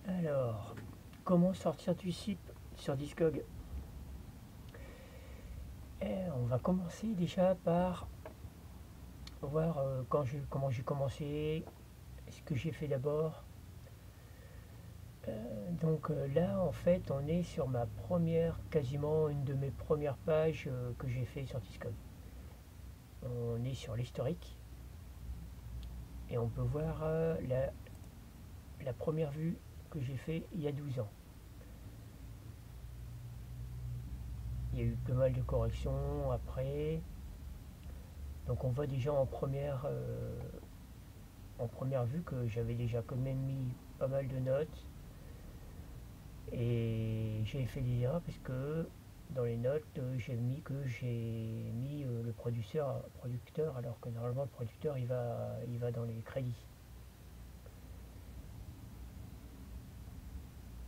Alors, comment sortir du SIP sur Discog? On va commencer déjà par voir comment j'ai commencé, ce que j'ai fait d'abord. Là, en fait, on est sur ma première, quasiment une de mes premières pages que j'ai fait sur Discog. On est sur l'historique et on peut voir la première vue que j'ai fait il y a 12 ans. Il y a eu pas mal de corrections après. Donc on voit déjà en première vue que j'avais déjà quand même mis pas mal de notes et j'ai fait des erreurs parce que dans les notes j'ai mis le producteur alors que normalement le producteur il va dans les crédits.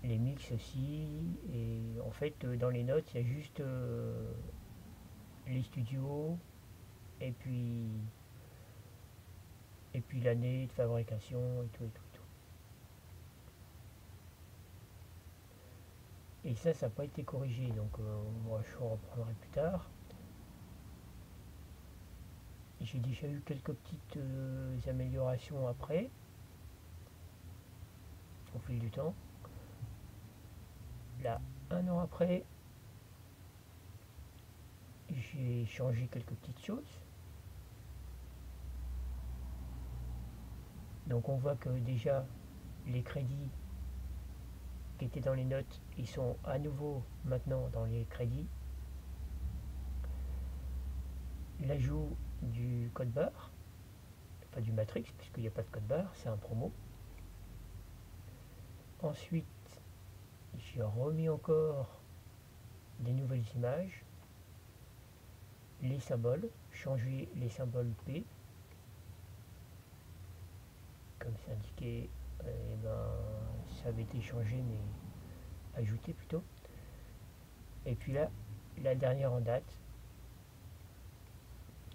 Les mix aussi, et en fait dans les notes il y a juste les studios et puis l'année de fabrication et tout et tout. Et ça n'a pas été corrigé, donc moi je reprendrai plus tard. J'ai déjà eu quelques petites améliorations après, au fil du temps. Là, un an après, j'ai changé quelques petites choses. Donc on voit que déjà les crédits qui étaient dans les notes, ils sont à nouveau maintenant dans les crédits. L'ajout du code barre, pas du matrix, puisqu'il n'y a pas de code barre, c'est un promo. Ensuite, j'ai remis encore des nouvelles images, les symboles, changer les symboles P, comme c'est indiqué, ça avait été changé, mais ajouté plutôt. Et puis là, la dernière en date,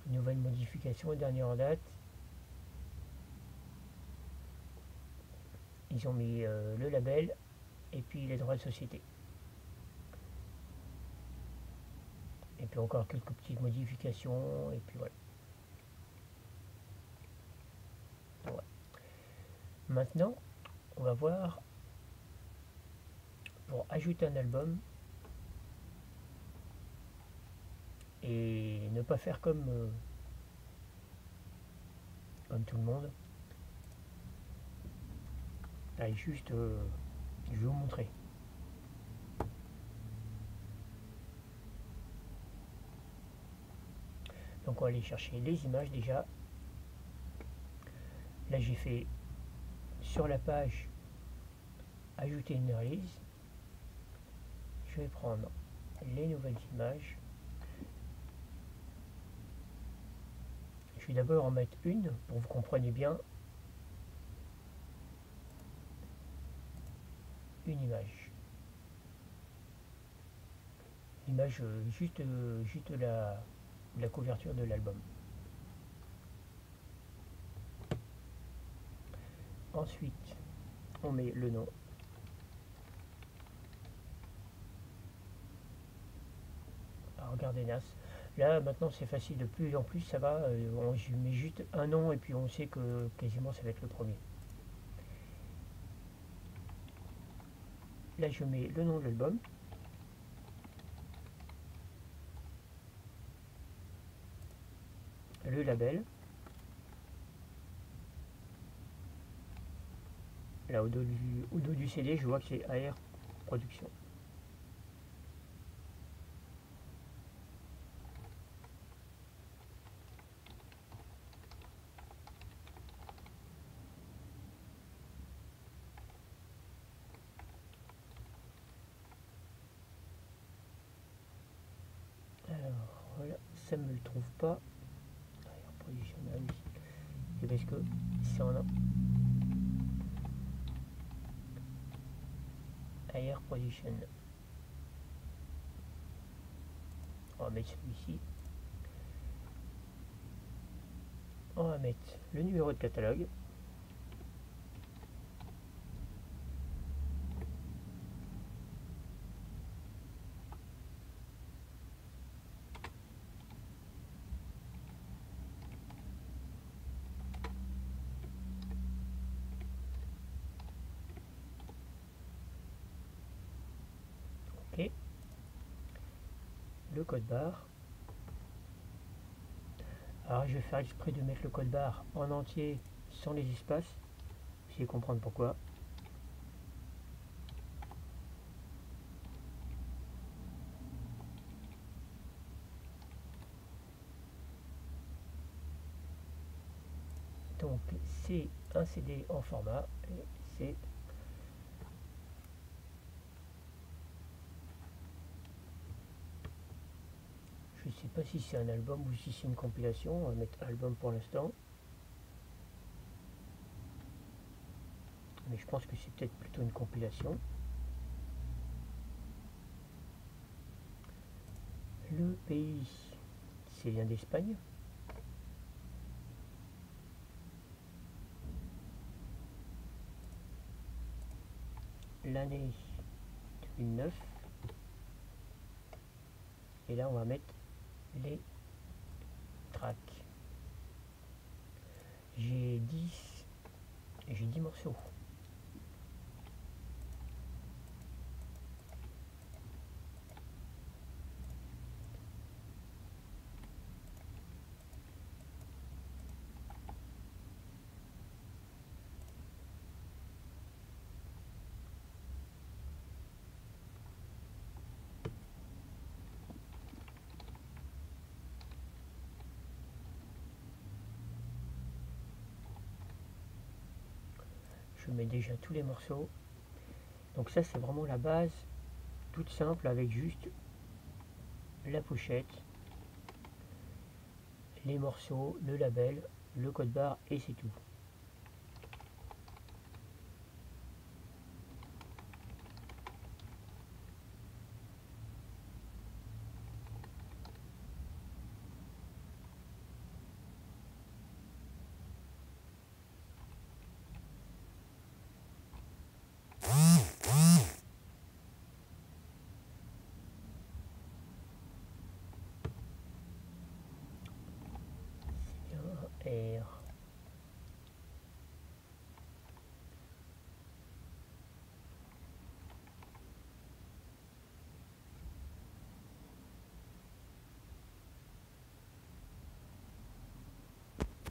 nouvelle modification, dernière en date, ils ont mis le label et puis les droits de société. Et puis encore quelques petites modifications, et puis voilà. Ouais. Maintenant, on va voir pour ajouter un album et ne pas faire comme tout le monde. Allez, juste, je vais vous montrer. Donc on va aller chercher les images déjà. Là j'ai fait sur la page ajouter une release. Je vais prendre les nouvelles images. Je vais d'abord en mettre une pour que vous compreniez bien. Une image. L'image juste la couverture de l'album. Ensuite, on met le nom. Alors, regardez Nas. Là, maintenant, c'est facile. De plus en plus, ça va. On met juste un nom et puis on sait que quasiment ça va être le premier. Là, je mets le nom de l'album. Le label. Là, au dos du CD, je vois que c'est AR Production. Alors, voilà, ça ne me le trouve pas. AR Production, ah oui. C'est parce que c'est en AR Production. On va mettre celui-ci. On va mettre le numéro de catalogue. le code barre. Alors je vais faire exprès de mettre le code barre en entier sans les espaces, vous allez comprendre pourquoi. Donc c'est un CD en format et c'est je sais pas si c'est un album ou si c'est une compilation, on va mettre album pour l'instant. Mais je pense que c'est peut-être plutôt une compilation. Le pays, c'est bien d'Espagne. L'année 2009. Et là, on va mettre les tracks. J'ai 10 morceaux. Je mets déjà tous les morceaux. Donc ça, c'est vraiment la base toute simple avec juste la pochette, les morceaux, le label, le code barre et c'est tout.